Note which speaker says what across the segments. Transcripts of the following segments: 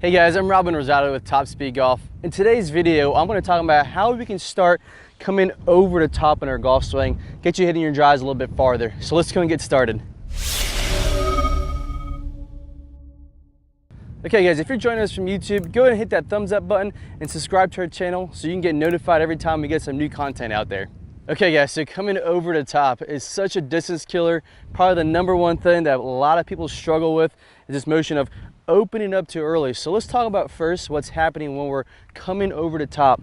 Speaker 1: Hey guys, I'm Robin Rosado with Top Speed Golf. In today's video, I'm going to talk about how we can start coming over the top in our golf swing, get you hitting your drives a little bit farther. So let's go and get started. Okay guys, if you're joining us from YouTube, go ahead and hit that thumbs up button and subscribe to our channel so you can get notified every time we get some new content out there. Okay guys, so coming over the top is such a distance killer. Probably the number one thing that a lot of people struggle with is this motion of opening up too early. So let's talk about first what's happening when we're coming over the top.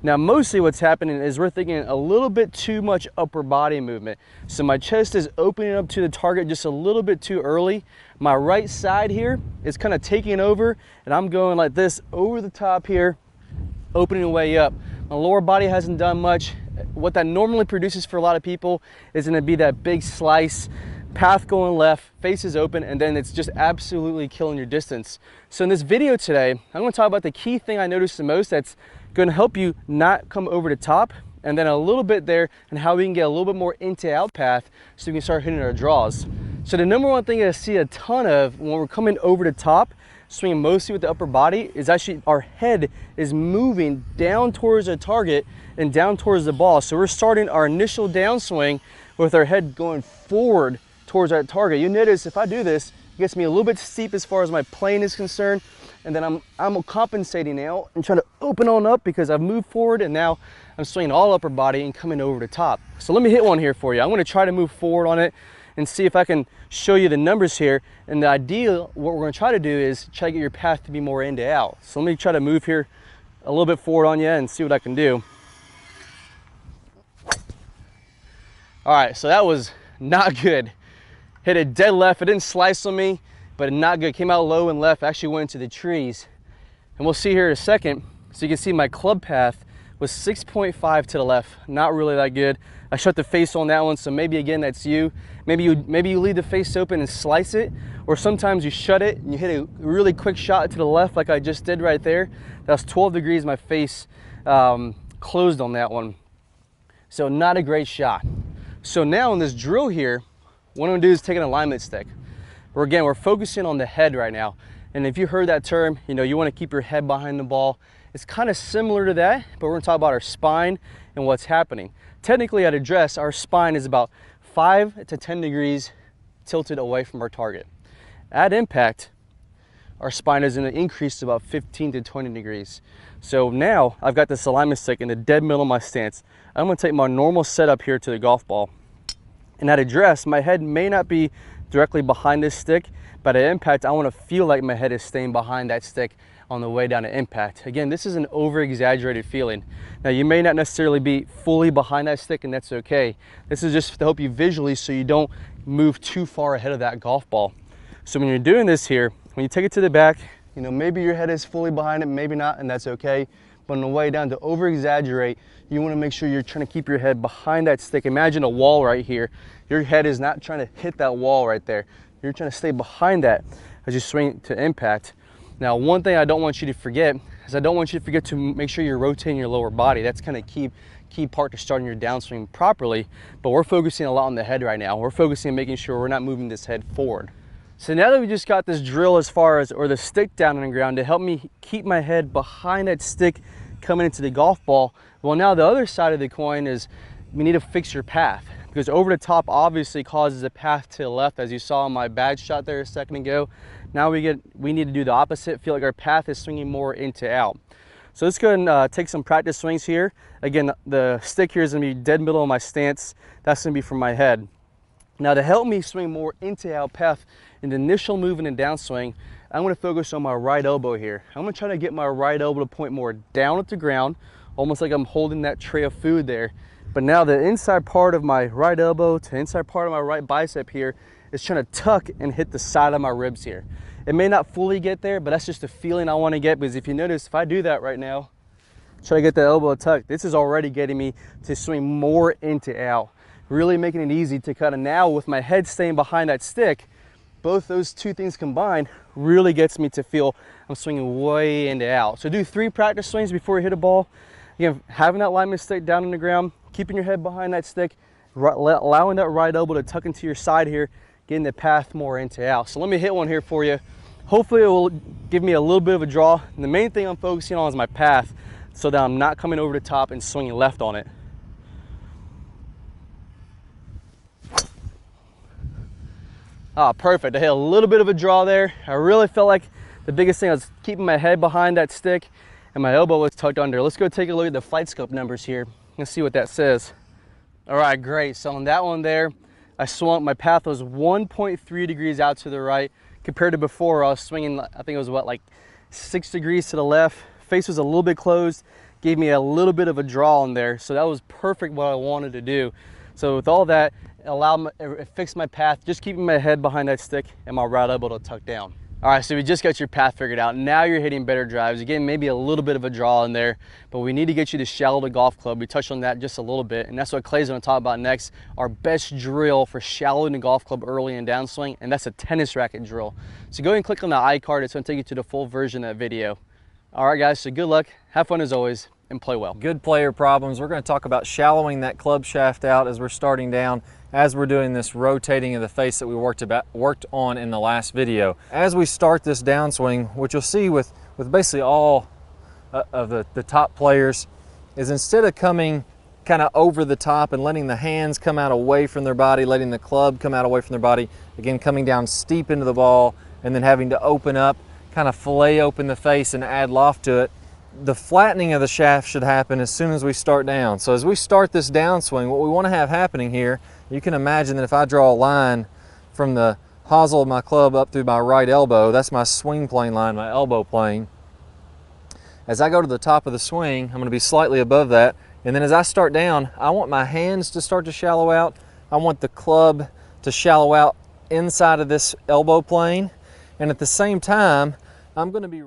Speaker 1: Now mostly what's happening is we're thinking a little bit too much upper body movement. So my chest is opening up to the target just a little bit too early. My right side here is kind of taking over and I'm going like this over the top here, opening way up. My lower body hasn't done much. What that normally produces for a lot of people is going to be that big slice, path going left, face is open, and then it's just absolutely killing your distance. So in this video today, I'm going to talk about the key thing I noticed the most that's going to help you not come over the top, and then a little bit there and how we can get a little bit more into out path so we can start hitting our draws. So the number one thing I see a ton of when we're coming over the top, swinging mostly with the upper body, is actually our head is moving down towards the target and down towards the ball. So we're starting our initial downswing with our head going forward towards that target. You notice if I do this, it gets me a little bit steep as far as my plane is concerned, and then I'm compensating now and trying to open on up because I've moved forward and now I'm swinging all upper body and coming over the top. So let me hit one here for you. I'm going to try to move forward on it and see if I can show you the numbers here. And the idea, what we're going to try to do is try to get your path to be more in to out. So let me try to move here a little bit forward on you and see what I can do. All right, so that was not good. Hit it dead left. It didn't slice on me, but not good. Came out low and left, actually went into the trees. And we'll see here in a second. So you can see my club path was 6.5 to the left. Not really that good. I shut the face on that one, so maybe again that's you. Maybe you leave the face open and slice it, or sometimes you shut it and you hit a really quick shot to the left like I just did right there. That's 12 degrees, my face closed on that one. So not a great shot. So now in this drill here, what I'm gonna do is take an alignment stick. We're focusing on the head right now. And if you heard that term, you wanna keep your head behind the ball. It's kind of similar to that, but we're gonna talk about our spine and what's happening. Technically at address, our spine is about 5 to 10 degrees tilted away from our target. At impact, our spine is gonna increase to about 15 to 20 degrees. So now I've got this alignment stick in the dead middle of my stance. I'm gonna take my normal setup here to the golf ball. And at address, my head may not be directly behind this stick, but at impact, I want to feel like my head is staying behind that stick on the way down to impact. Again, this is an over-exaggerated feeling. Now, you may not necessarily be fully behind that stick, and that's okay. This is just to help you visually so you don't move too far ahead of that golf ball. So when you're doing this here, when you take it to the back, maybe your head is fully behind it, maybe not, and that's okay. But on the way down, to over-exaggerate, you want to make sure you're trying to keep your head behind that stick. Imagine a wall right here. Your head is not trying to hit that wall right there. You're trying to stay behind that as you swing to impact. Now, one thing I don't want you to forget is I don't want you to forget to make sure you're rotating your lower body. That's kind of key part to starting your downswing properly. But we're focusing a lot on the head right now. We're focusing on making sure we're not moving this head forward. So now that we just got this drill or the stick down on the ground to help me keep my head behind that stick coming into the golf ball, well, now the other side of the coin is we need to fix your path, because over the top obviously causes a path to the left, as you saw in my bad shot there a second ago. Now we need to do the opposite, feel like our path is swinging more into out. So let's go ahead and take some practice swings here. Again, the stick here is going to be dead middle of my stance. That's going to be from my head. Now to help me swing more into out path in the initial movement and downswing, I'm going to focus on my right elbow here. I'm going to try to get my right elbow to point more down at the ground, almost like I'm holding that tray of food there. But now the inside part of my right elbow to the inside part of my right bicep here is trying to tuck and hit the side of my ribs here. It may not fully get there, but that's just the feeling I want to get, because if you notice, if I do that right now, try to get the elbow tucked, this is already getting me to swing more into out. Really making it easy to kind of, now with my head staying behind that stick, both those two things combined really gets me to feel I'm swinging way into out. So do 3 practice swings before you hit a ball. Again, having that alignment stick down on the ground, keeping your head behind that stick, allowing that right elbow to tuck into your side here, getting the path more into out. So let me hit one here for you. Hopefully it will give me a little bit of a draw. And the main thing I'm focusing on is my path so that I'm not coming over the top and swinging left on it. Ah, perfect. I hit a little bit of a draw there. I really felt like the biggest thing was keeping my head behind that stick and my elbow was tucked under. Let's go take a look at the Flight Scope numbers here. Let's see what that says. All right, great. So on that one there, I swung, my path was 1.3 degrees out to the right compared to before. I was swinging, I think it was what, like 6 degrees to the left. Face was a little bit closed, gave me a little bit of a draw in there. So that was perfect what I wanted to do. So with all that, it fixed my path, just keeping my head behind that stick and my right elbow to tuck down. All right, so we just got your path figured out. Now you're hitting better drives. Again, maybe a little bit of a draw in there, but we need to get you to shallow the golf club. We touched on that just a little bit, and that's what Clay's gonna talk about next. Our best drill for shallowing the golf club early in downswing, and that's a tennis racket drill. So go ahead and click on the iCard. It's gonna take you to the full version of that video. All right, guys, so good luck, have fun as always, and play well.
Speaker 2: Good player problems. We're gonna talk about shallowing that club shaft out as we're starting down, as we're doing this rotating of the face that we worked on in the last video. As we start this downswing, what you'll see with basically all of the top players is instead of coming kind of over the top and letting the hands come out away from their body, letting the club come out away from their body, again coming down steep into the ball and then having to open up, kind of fillet open the face and add loft to it, the flattening of the shaft should happen as soon as we start down. So as we start this downswing, what we want to have happening here, you can imagine that if I draw a line from the hosel of my club up through my right elbow, that's my swing plane line, my elbow plane. As I go to the top of the swing, I'm going to be slightly above that. And then as I start down, I want my hands to start to shallow out. I want the club to shallow out inside of this elbow plane. And at the same time, I'm going to be